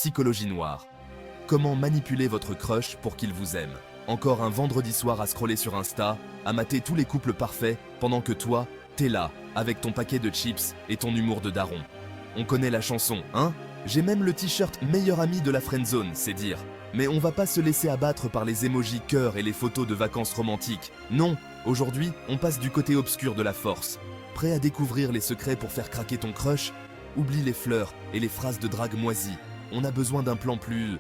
psychologie noire. Comment manipuler votre crush pour qu'il vous aime. Encore un vendredi soir à scroller sur Insta, à mater tous les couples parfaits, pendant que toi, t'es là, avec ton paquet de chips et ton humour de daron. On connaît la chanson, hein? J'ai même le t-shirt meilleur ami de la friendzone, c'est dire. Mais on va pas se laisser abattre par les émojis cœur et les photos de vacances romantiques. Non, aujourd'hui, on passe du côté obscur de la force. Prêt à découvrir les secrets pour faire craquer ton crush? Oublie les fleurs et les phrases de drague moisies. On a besoin d'un plan plus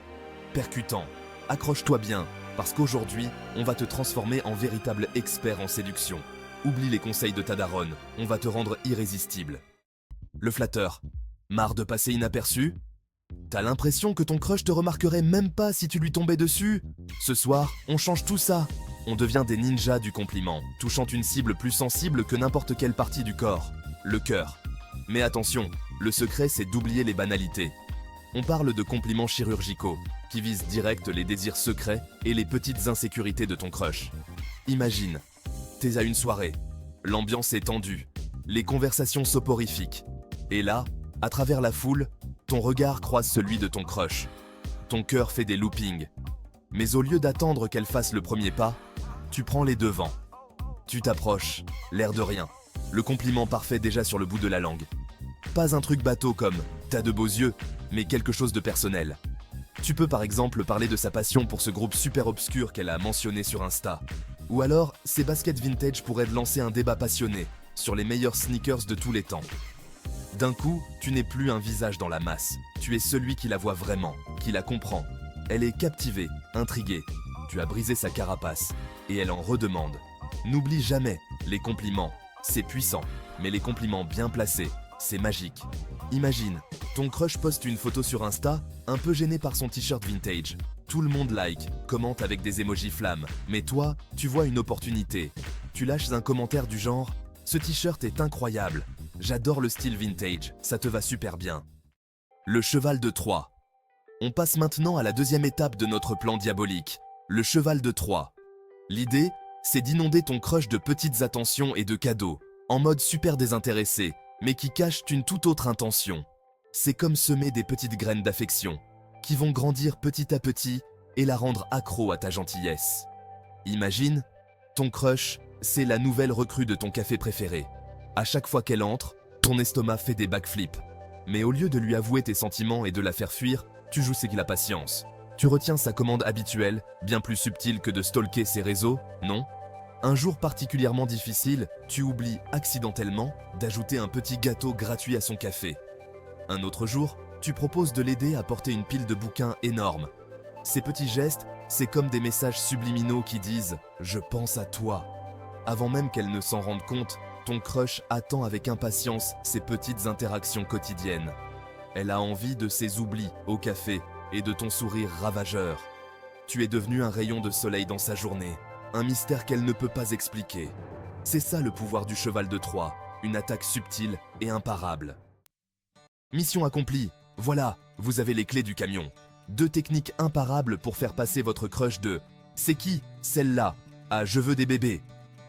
percutant. Accroche-toi bien, parce qu'aujourd'hui, on va te transformer en véritable expert en séduction. Oublie les conseils de ta daronne, on va te rendre irrésistible. Le flatteur. Marre de passer inaperçu? T'as l'impression que ton crush te remarquerait même pas si tu lui tombais dessus? Ce soir, on change tout ça. On devient des ninjas du compliment, touchant une cible plus sensible que n'importe quelle partie du corps, le cœur. Mais attention, le secret c'est d'oublier les banalités. On parle de compliments chirurgicaux, qui visent direct les désirs secrets et les petites insécurités de ton crush. Imagine, t'es à une soirée, l'ambiance est tendue, les conversations soporifiques. Et là, à travers la foule, ton regard croise celui de ton crush. Ton cœur fait des loopings. Mais au lieu d'attendre qu'elle fasse le premier pas, tu prends les devants. Tu t'approches, l'air de rien. Le compliment parfait déjà sur le bout de la langue. Pas un truc bateau comme « t'as de beaux yeux », mais quelque chose de personnel. Tu peux par exemple parler de sa passion pour ce groupe super obscur qu'elle a mentionné sur Insta. Ou alors, ses baskets vintage pourraient lancer un débat passionné sur les meilleurs sneakers de tous les temps. D'un coup, tu n'es plus un visage dans la masse. Tu es celui qui la voit vraiment, qui la comprend. Elle est captivée, intriguée. Tu as brisé sa carapace et elle en redemande. N'oublie jamais, les compliments, c'est puissant, mais les compliments bien placés, c'est magique. Imagine, ton crush poste une photo sur Insta, un peu gêné par son t-shirt vintage. Tout le monde like, commente avec des émojis flammes, mais toi, tu vois une opportunité. Tu lâches un commentaire du genre « Ce t-shirt est incroyable, j'adore le style vintage, ça te va super bien. » Le cheval de Troie. On passe maintenant à la deuxième étape de notre plan diabolique, le cheval de Troie. L'idée, c'est d'inonder ton crush de petites attentions et de cadeaux, en mode super désintéressé, mais qui cachent une toute autre intention. C'est comme semer des petites graines d'affection, qui vont grandir petit à petit et la rendre accro à ta gentillesse. Imagine, ton crush, c'est la nouvelle recrue de ton café préféré. À chaque fois qu'elle entre, ton estomac fait des backflips. Mais au lieu de lui avouer tes sentiments et de la faire fuir, tu joues c'est que la patience. Tu retiens sa commande habituelle, bien plus subtile que de stalker ses réseaux, non? Un jour particulièrement difficile, tu oublies accidentellement d'ajouter un petit gâteau gratuit à son café. Un autre jour, tu proposes de l'aider à porter une pile de bouquins énorme. Ces petits gestes, c'est comme des messages subliminaux qui disent « Je pense à toi ». Avant même qu'elle ne s'en rende compte, ton crush attend avec impatience ces petites interactions quotidiennes. Elle a envie de ses oublis au café et de ton sourire ravageur. Tu es devenu un rayon de soleil dans sa journée, un mystère qu'elle ne peut pas expliquer. C'est ça le pouvoir du cheval de Troie, une attaque subtile et imparable. Mission accomplie, voilà, vous avez les clés du camion. 2 techniques imparables pour faire passer votre crush de « C'est qui, celle-là » à « Je veux des bébés ».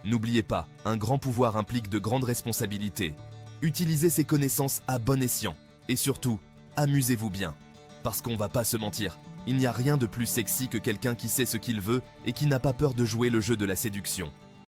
N'oubliez pas, un grand pouvoir implique de grandes responsabilités. Utilisez ces connaissances à bon escient. Et surtout, amusez-vous bien. Parce qu'on va pas se mentir, il n'y a rien de plus sexy que quelqu'un qui sait ce qu'il veut et qui n'a pas peur de jouer le jeu de la séduction.